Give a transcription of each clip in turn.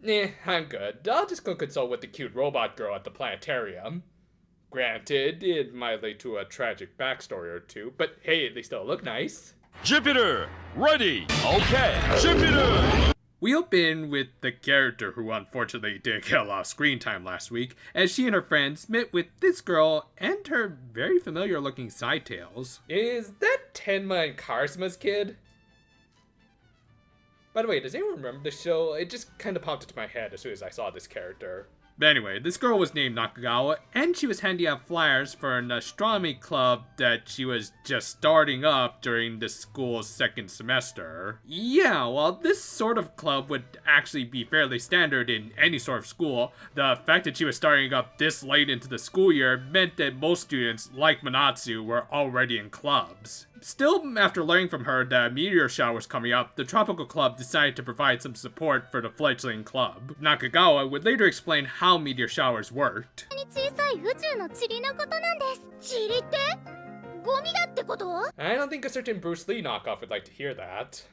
Nah, I'm good. I'll just go consult with the cute robot girl at the planetarium. Granted, it might lead to a tragic backstory or two, but hey, at least they'll look nice. Jupiter, ready. Okay, Jupiter! We open with the character who unfortunately did get a lot of screen time last week, as she and her friends met with this girl and her very familiar looking side tails. Is that Tenma and Karisma's kid? By the way, does anyone remember the show? It just kind of popped into my head as soon as I saw this character. But anyway, this girl was named Nakagawa, and she was handing out flyers for an astronomy club that she was just starting up during the school's second semester. Yeah, while this sort of club would actually be fairly standard in any sort of school, the fact that she was starting up this late into the school year meant that most students, like Manatsu, were already in clubs. Still, after learning from her that a meteor shower was coming up, the Tropical Club decided to provide some support for the fledgling club. Nakagawa would later explain how meteor showers worked. I don't think a certain Bruce Lee knockoff would like to hear that.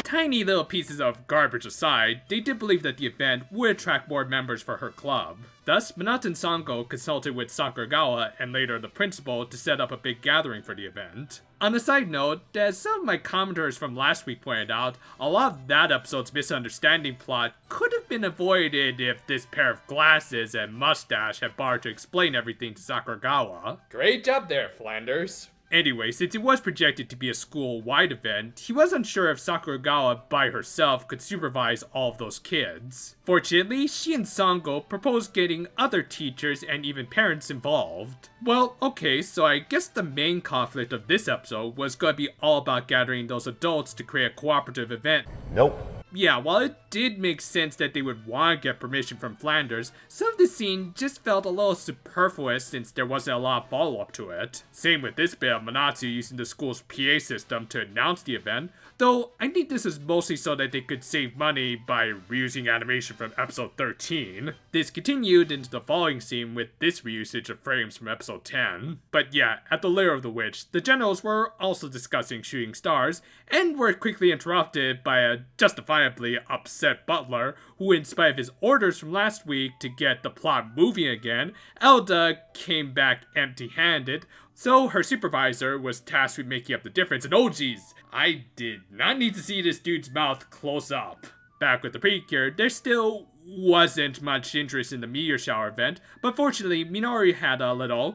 Tiny little pieces of garbage aside, they did believe that the event would attract more members for her club. Thus, Minato and Sango consulted with Sakuragawa and later the principal to set up a big gathering for the event. On a side note, as some of my commenters from last week pointed out, a lot of that episode's misunderstanding plot could have been avoided if this pair of glasses and mustache had bothered to explain everything to Sakuragawa. Great job there, Flanders. Anyway, since it was projected to be a school-wide event, he was unsure if Sakuragawa by herself could supervise all of those kids. Fortunately, she and Sango proposed getting other teachers and even parents involved. Well, okay, so I guess the main conflict of this episode was going to be all about gathering those adults to create a cooperative event. Nope. Yeah, while it did make sense that they would want to get permission from Flanders, some of the scene just felt a little superfluous since there wasn't a lot of follow-up to it. Same with this bit of Manatsu using the school's PA system to announce the event, though I think this is mostly so that they could save money by reusing animation from episode 13. This continued into the following scene with this reusage of frames from episode 10. But yeah, at the lair of the witch, the generals were also discussing shooting stars, and were quickly interrupted by a justifiably upset butler, who in spite of his orders from last week to get the plot moving again, Elda came back empty-handed, so her supervisor was tasked with making up the difference, and oh geez, I did not need to see this dude's mouth close up. Back with the Precure, there still wasn't much interest in the meteor shower event, but fortunately Minori had a little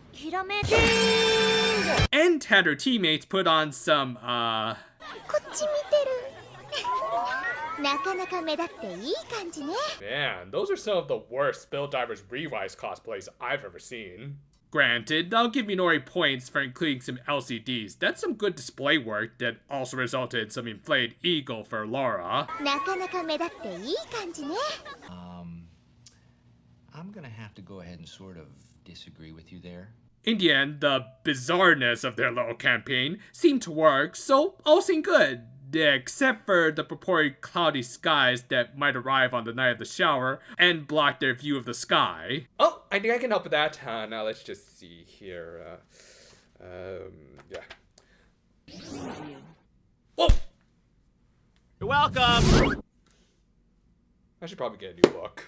and had her teammates put on some, Man, those are some of the worst Spelldivers Rewise cosplays I've ever seen. Granted, I'll give Minori points for including some LCDs. That's some good display work that also resulted in some inflated ego for Laura. I'm gonna have to go ahead and sort of disagree with you there. In the end, the bizarreness of their little campaign seemed to work, so all seemed good. Except for the purported cloudy skies that might arrive on the night of the shower and block their view of the sky. Oh, I think I can help with that. Now let's just see here. Yeah. Whoa! You're welcome! I should probably get a new book.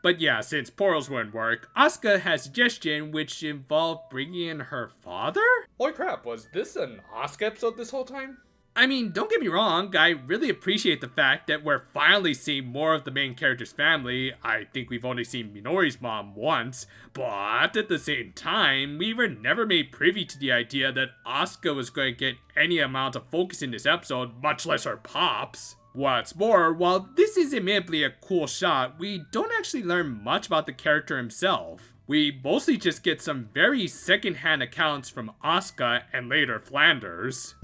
But yeah, since portals wouldn't work, Asuka had a suggestion which involved bringing in her father? Holy crap, was this an Asuka episode this whole time? I mean, don't get me wrong, I really appreciate the fact that we're finally seeing more of the main character's family. I think we've only seen Minori's mom once, but at the same time, we were never made privy to the idea that Asuka was going to get any amount of focus in this episode, much less her pops. What's more, while this is admittedly a cool shot, we don't actually learn much about the character himself. We mostly just get some very second-hand accounts from Asuka and later Flanders.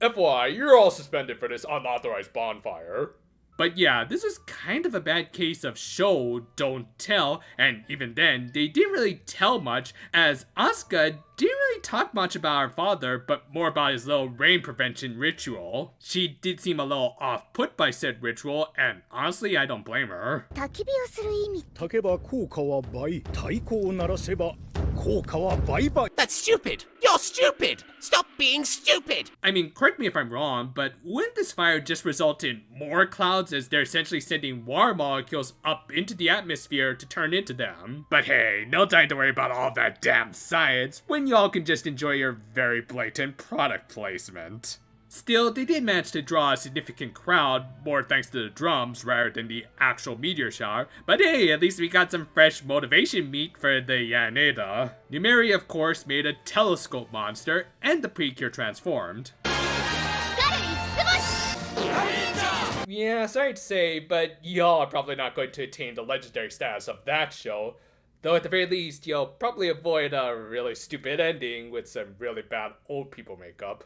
FYI, you're all suspended for this unauthorized bonfire. But yeah, this is kind of a bad case of show, don't tell, and even then, they didn't really tell much, as Asuka didn't really talk much about her father, but more about his little rain prevention ritual. She did seem a little off-put by said ritual, and honestly, I don't blame her. That's stupid! You're stupid! Stop being stupid! I mean, correct me if I'm wrong, but wouldn't this fire just result in more clouds as they're essentially sending water molecules up into the atmosphere to turn into them? But hey, no time to worry about all that damn science when y'all can just enjoy your very blatant product placement. Still, they did manage to draw a significant crowd, more thanks to the drums rather than the actual meteor shower, but hey, at least we got some fresh motivation meat for the Yaneda. Numeri, of course, made a telescope monster, and the Precure transformed. Yeah, sorry to say, but y'all are probably not going to attain the legendary status of that show. Though at the very least, you'll probably avoid a really stupid ending with some really bad old people makeup.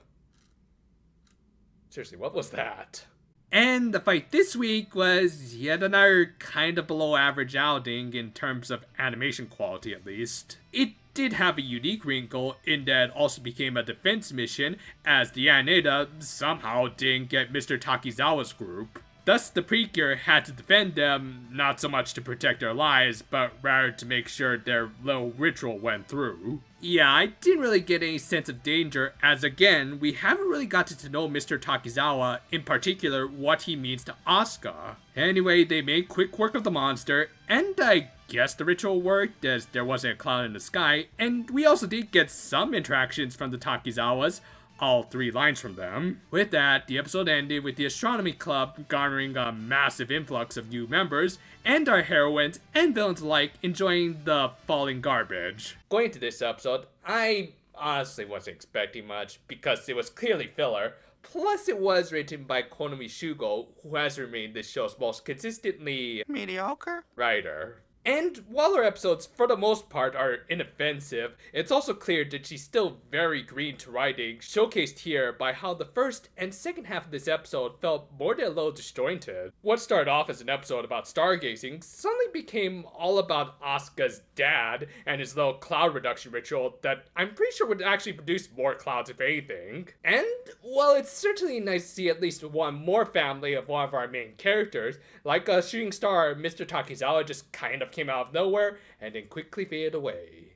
Seriously, what was that? And the fight this week was yet another kind of below average outing in terms of animation quality at least. It did have a unique wrinkle in that it also became a defense mission as the Yaneda somehow didn't get Mr. Takizawa's group. Thus, the Precure had to defend them, not so much to protect their lives, but rather to make sure their little ritual went through. Yeah, I didn't really get any sense of danger, as again, we haven't really gotten to know Mr. Takizawa, in particular, what he means to Asuka. Anyway, they made quick work of the monster, and I guess the ritual worked, as there wasn't a cloud in the sky, and we also did get some interactions from the Takizawas, all 3 lines from them. With that, the episode ended with the Astronomy Club garnering a massive influx of new members, and our heroines and villains alike enjoying the falling garbage. Going into this episode, I honestly wasn't expecting much, because it was clearly filler, plus it was written by Konomi Shugo, who has remained this show's most consistently Mediocre? writer. And while her episodes, for the most part, are inoffensive, it's also clear that she's still very green to writing, showcased here by how the first and second half of this episode felt more than a little disjointed. What started off as an episode about stargazing suddenly became all about Asuka's dad and his little cloud reduction ritual that I'm pretty sure would actually produce more clouds if anything. And, well, it's certainly nice to see at least one more family of one of our main characters, like a shooting star Mr. Takizawa just kind of came out of nowhere and then quickly faded away.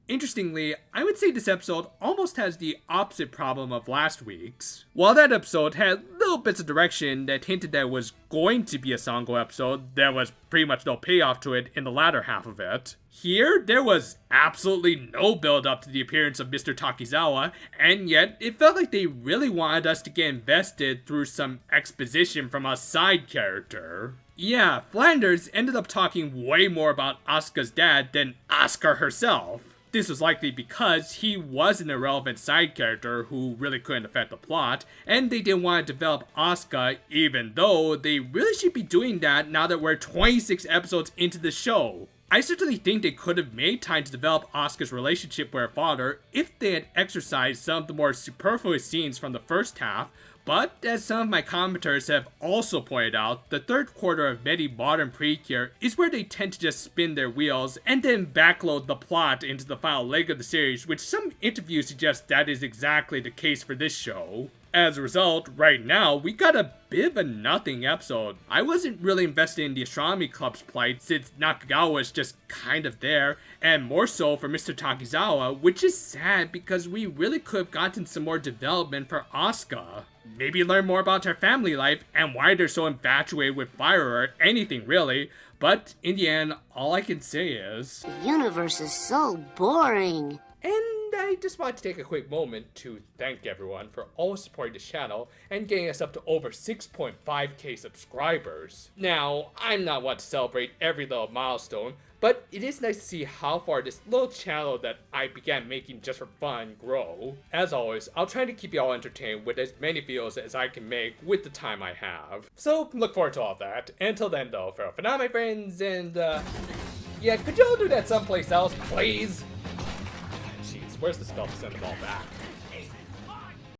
Interestingly, I would say this episode almost has the opposite problem of last week's. While that episode had little bits of direction that hinted that it was going to be a Sango episode, there was pretty much no payoff to it in the latter half of it. Here, there was absolutely no build up to the appearance of Mr. Takizawa, and yet it felt like they really wanted us to get invested through some exposition from a side character. Yeah, Flanders ended up talking way more about Asuka's dad than Asuka herself. This was likely because he was an irrelevant side character who really couldn't affect the plot, and they didn't want to develop Asuka even though they really should be doing that now that we're 26 episodes into the show. I certainly think they could have made time to develop Asuka's relationship with her father if they had exercised some of the more superfluous scenes from the first half, but as some of my commenters have also pointed out, the third quarter of many modern Precure is where they tend to just spin their wheels and then backload the plot into the final leg of the series, which some interviews suggest that is exactly the case for this show. As a result, right now, we got a bit of a nothing episode. I wasn't really invested in the Astronomy Club's plight since Nakagawa was just kind of there, and more so for Mr. Takizawa, which is sad because we really could have gotten some more development for Asuka. Maybe learn more about her family life and why they're so infatuated with fire or anything really, but in the end, all I can say is... The universe is so boring. And I just want to take a quick moment to thank everyone for always supporting the channel and getting us up to over 6.5k subscribers. Now, I'm not one to celebrate every little milestone, but it is nice to see how far this little channel that I began making just for fun grow. As always, I'll try to keep y'all entertained with as many videos as I can make with the time I have. So, look forward to all that. Until then though, farewell for now my friends, and yeah, could y'all do that someplace else, please? Jeez, where's the spell to send the ball back?